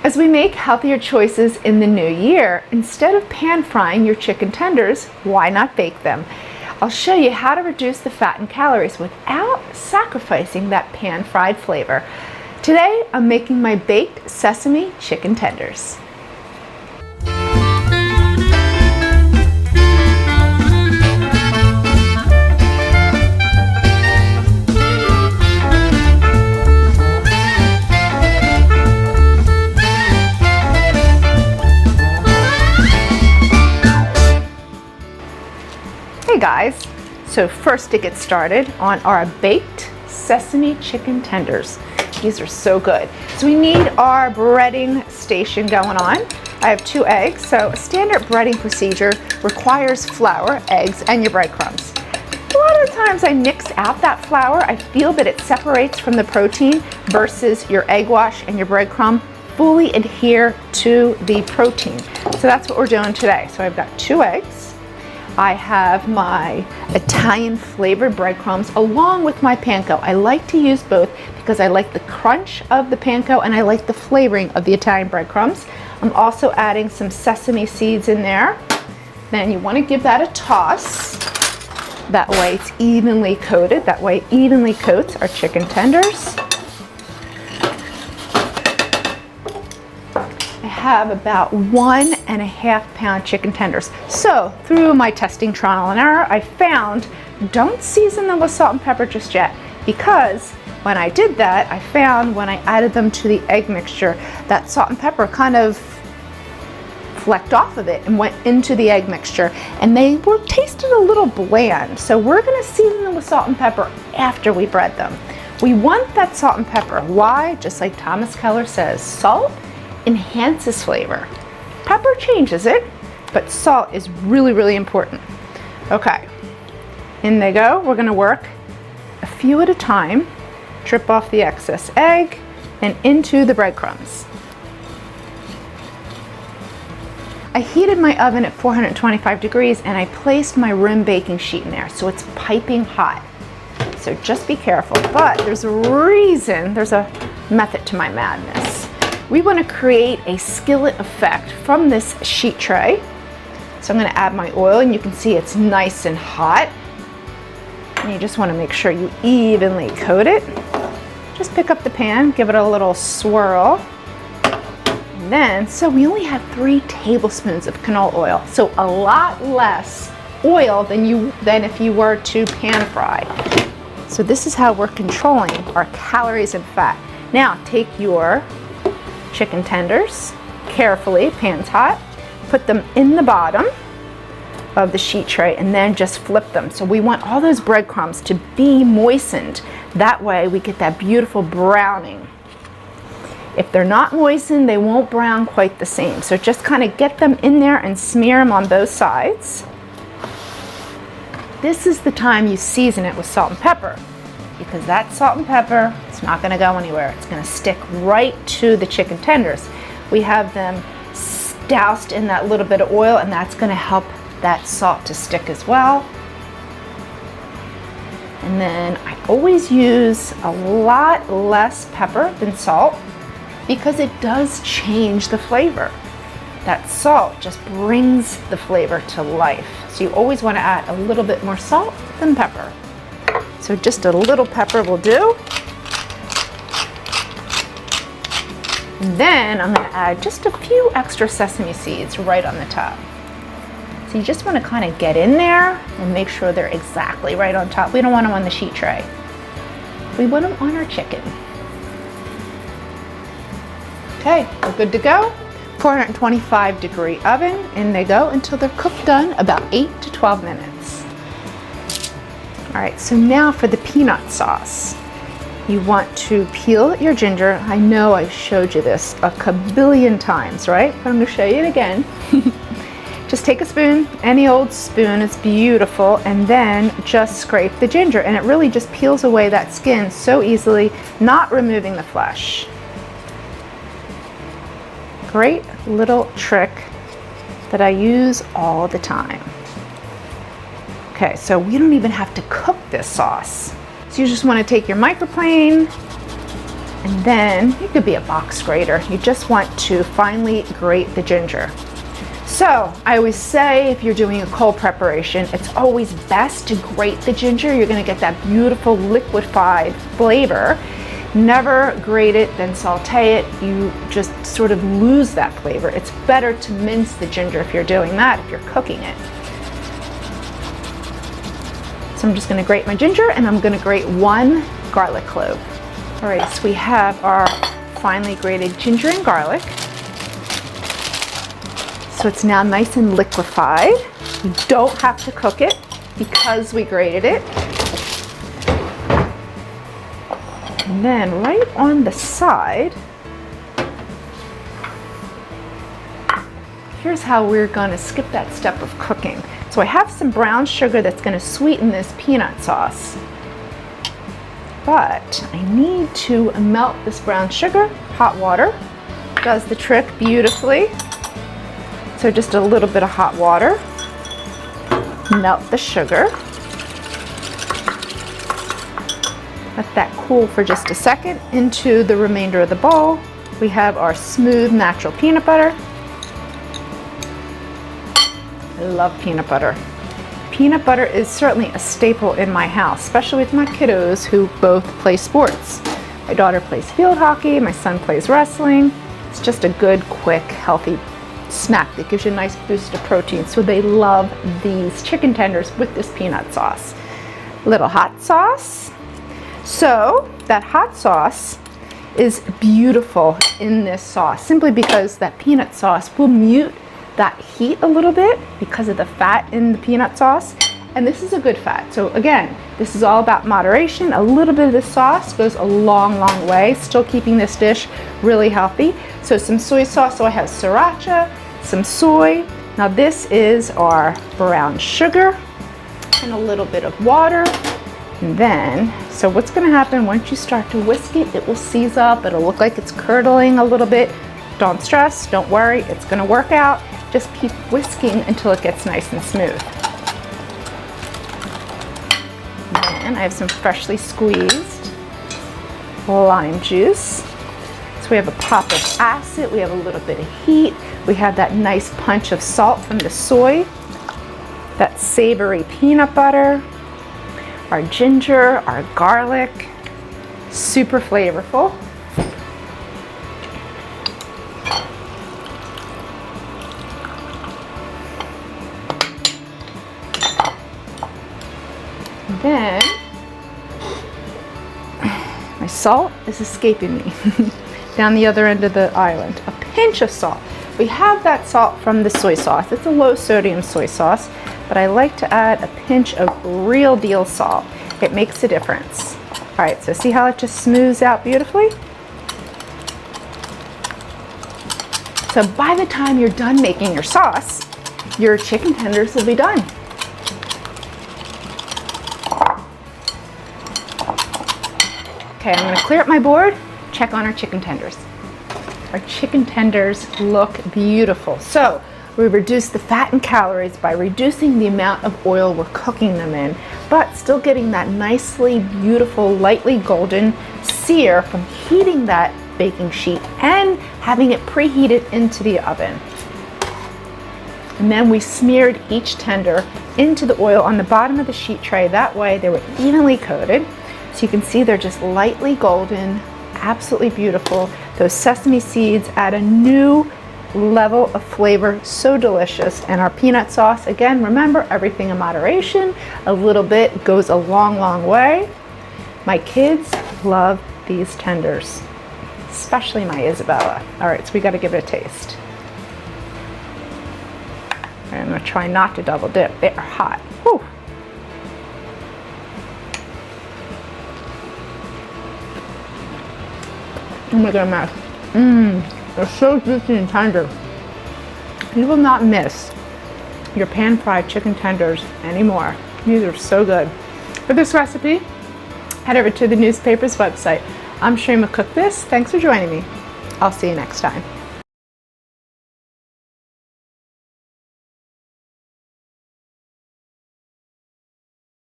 As we make healthier choices in the new year, instead of pan frying your chicken tenders, why not bake them? I'll show you how to reduce the fat and calories without sacrificing that pan fried flavor. Today, I'm making my baked sesame chicken tenders. Hey guys, so first to get started on our baked sesame chicken tenders. These are so good. So we need our breading station going on. I have 2 eggs, so a standard breading procedure requires flour, eggs, and your breadcrumbs. A lot of the times I mix out that flour. I feel that it separates from the protein versus your egg wash and your breadcrumb fully adhere to the protein. So that's what we're doing today. So I've got 2 eggs. I have my Italian flavored breadcrumbs along with my panko. I like to use both because I like the crunch of the panko and I like the flavoring of the Italian breadcrumbs. I'm also adding some sesame seeds in there. Then you want to give that a toss. That way it's evenly coated. That way it evenly coats our chicken tenders. I have about 1.5 pound chicken tenders. So through my testing trial and error, I found don't season them with salt and pepper just yet, because when I did that, I found when I added them to the egg mixture, that salt and pepper kind of flecked off of it and went into the egg mixture, and they were tasted a little bland. So we're gonna season them with salt and pepper after we bread them. We want that salt and pepper. Why? Just like Thomas Keller says, salt enhances flavor. Pepper changes it, but salt is really, really important. Okay, in they go. We're gonna work a few at a time, trip off the excess egg, and into the breadcrumbs. I heated my oven at 425 degrees and I placed my rim baking sheet in there, so it's piping hot. So just be careful, but there's a reason, there's a method to my madness. We want to create a skillet effect from this sheet tray. So I'm going to add my oil, and you can see it's nice and hot. And you just want to make sure you evenly coat it. Just pick up the pan, give it a little swirl. And then, so we only have 3 tablespoons of canola oil. So a lot less oil than if you were to pan fry. So this is how we're controlling our calories and fat. Now take your chicken tenders, carefully, pan's hot, put them in the bottom of the sheet tray and then just flip them. So we want all those breadcrumbs to be moistened. That way we get that beautiful browning. If they're not moistened, they won't brown quite the same. So just kind of get them in there and smear them on both sides. This is the time you season it with salt and pepper, because that salt and pepper, it's not going to go anywhere. It's going to stick right to the chicken tenders. We have them doused in that little bit of oil, and that's going to help that salt to stick as well. And then I always use a lot less pepper than salt because it does change the flavor. That salt just brings the flavor to life. So you always want to add a little bit more salt than pepper. So just a little pepper will do. And then I'm going to add just a few extra sesame seeds right on the top. So you just want to kind of get in there and make sure they're exactly right on top. We don't want them on the sheet tray. We want them on our chicken. Okay, we're good to go. 425 degree oven, and they go until they're cooked done, about 8 to 12 minutes. All right, so now for the peanut sauce. You want to peel your ginger. I know I've showed you this a kabillion times, right? But I'm gonna show you it again. Just take a spoon, any old spoon, it's beautiful, and then just scrape the ginger, and it really just peels away that skin so easily, not removing the flesh. Great little trick that I use all the time. Okay, so we don't even have to cook this sauce. So you just want to take your microplane, And then it could be a box grater. You just want to finely grate the ginger. So I always say if you're doing a cold preparation, it's always best to grate the ginger. You're gonna get that beautiful liquefied flavor. Never grate it, then saute it. You just sort of lose that flavor. It's better to mince the ginger if you're doing that, if you're cooking it. So I'm just gonna grate my ginger, and I'm gonna grate 1 garlic clove. All right, so we have our finely grated ginger and garlic. So it's now nice and liquefied. You don't have to cook it because we grated it. And then right on the side, here's how we're gonna skip that step of cooking. So I have some brown sugar that's gonna sweeten this peanut sauce. But I need to melt this brown sugar. Hot water does the trick beautifully. So just a little bit of hot water. Melt the sugar. Let that cool for just a second. Into the remainder of the bowl, we have our smooth natural peanut butter. I love peanut butter. Peanut butter is certainly a staple in my house, especially with my kiddos who both play sports. My daughter plays field hockey, my son plays wrestling. It's just a good, quick, healthy snack that gives you a nice boost of protein. So they love these chicken tenders with this peanut sauce. A little hot sauce. So that hot sauce is beautiful in this sauce simply because that peanut sauce will mute that heat a little bit because of the fat in the peanut sauce. And this is a good fat. So again, this is all about moderation. A little bit of the sauce goes a long, long way, still keeping this dish really healthy. So some soy sauce. So I have sriracha, some soy. Now this is our brown sugar and a little bit of water. And then, so what's gonna happen once you start to whisk it, it will seize up. It'll look like it's curdling a little bit. Don't stress, don't worry, it's gonna work out. Just keep whisking until it gets nice and smooth. And I have some freshly squeezed lime juice. So we have a pop of acid, we have a little bit of heat, we have that nice punch of salt from the soy, that savory peanut butter, our ginger, our garlic, super flavorful. Then, my salt is escaping me down the other end of the island. A pinch of salt. We have that salt from the soy sauce. It's a low sodium soy sauce, but I like to add a pinch of real deal salt. It makes a difference. All right, so see how it just smooths out beautifully? So by the time you're done making your sauce, your chicken tenders will be done. Okay, I'm gonna clear up my board, check on our chicken tenders. Our chicken tenders look beautiful. So we reduce the fat and calories by reducing the amount of oil we're cooking them in, but still getting that nicely beautiful, lightly golden sear from heating that baking sheet and having it preheated into the oven. And then we smeared each tender into the oil on the bottom of the sheet tray. That way they were evenly coated. So you can see they're just lightly golden, absolutely beautiful. Those sesame seeds add a new level of flavor, so delicious. And our peanut sauce, again, remember, everything in moderation. A little bit goes a long, long way. My kids love these tenders, especially my Isabella. All right, so we gotta give it a taste. All right, I'm gonna try not to double dip. They are hot. Whew. Oh my goodness. They're so juicy and tender. You will not miss your pan-fried chicken tenders anymore. These are so good. For this recipe, head over to the newspaper's website. I'm Shereen with Cook This. Thanks for joining me. I'll see you next time.